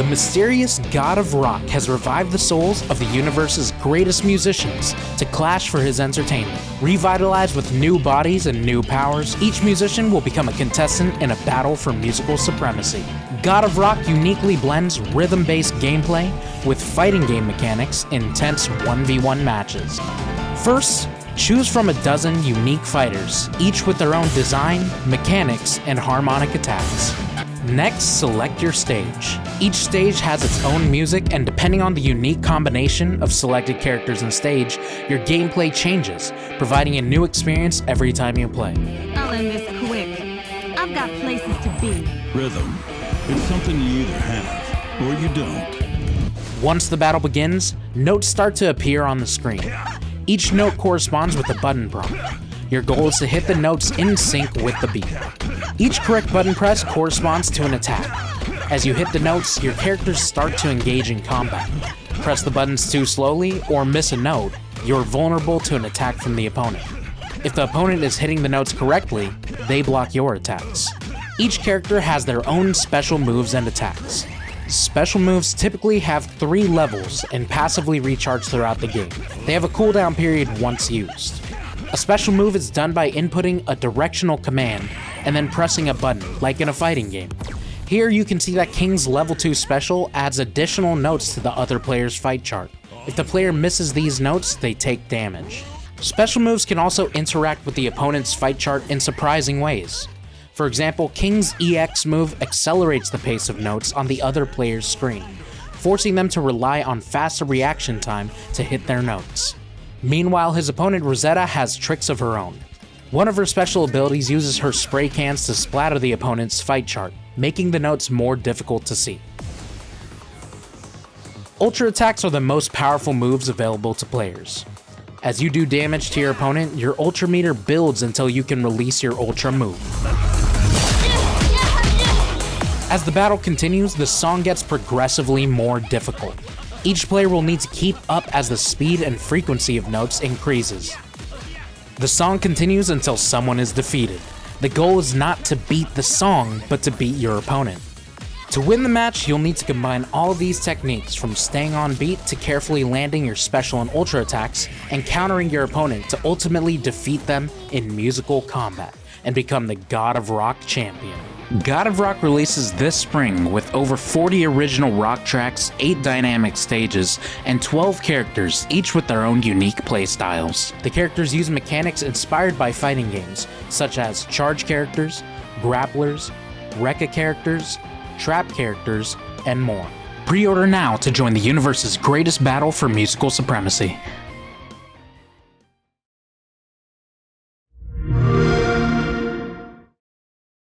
The mysterious God of Rock has revived the souls of the universe's greatest musicians to clash for his entertainment. Revitalized with new bodies and new powers, each musician will become a contestant in a battle for musical supremacy. God of Rock uniquely blends rhythm-based gameplay with fighting game mechanics in intense 1v1 matches. First, choose from a dozen unique fighters, each with their own design, mechanics, and harmonic attacks. Next, select your stage. Each stage has its own music, and depending on the unique combination of selected characters and stage, your gameplay changes, providing a new experience every time you play. I'll end this quick. I've got places to be. Rhythm. It's something you either have or you don't. Once the battle begins, notes start to appear on the screen. Each note corresponds with a button prompt. Your goal is to hit the notes in sync with the beat. Each correct button press corresponds to an attack. As you hit the notes, your characters start to engage in combat. Press the buttons too slowly or miss a note, you're vulnerable to an attack from the opponent. If the opponent is hitting the notes correctly, they block your attacks. Each character has their own special moves and attacks. Special moves typically have 3 levels and passively recharge throughout the game. They have a cooldown period once used. A special move is done by inputting a directional command and then pressing a button, like in a fighting game. Here you can see that King's level 2 special adds additional notes to the other player's fight chart. If the player misses these notes, they take damage. Special moves can also interact with the opponent's fight chart in surprising ways. For example, King's EX move accelerates the pace of notes on the other player's screen, forcing them to rely on faster reaction time to hit their notes. Meanwhile, his opponent Rosetta has tricks of her own. One of her special abilities uses her spray cans to splatter the opponent's fight chart, making the notes more difficult to see. Ultra attacks are the most powerful moves available to players. As you do damage to your opponent, your ultra meter builds until you can release your ultra move. As the battle continues, the song gets progressively more difficult. Each player will need to keep up as the speed and frequency of notes increases. The song continues until someone is defeated. The goal is not to beat the song, but to beat your opponent. To win the match, you'll need to combine all of these techniques, from staying on beat to carefully landing your special and ultra attacks, and countering your opponent to ultimately defeat them in musical combat and become the God of Rock champion. God of Rock releases this spring with over 40 original rock tracks, 8 dynamic stages, and 12 characters, each with their own unique playstyles. The characters use mechanics inspired by fighting games, such as charge characters, grapplers, Rekka characters, trap characters, and more. Pre-order now to join the universe's greatest battle for musical supremacy.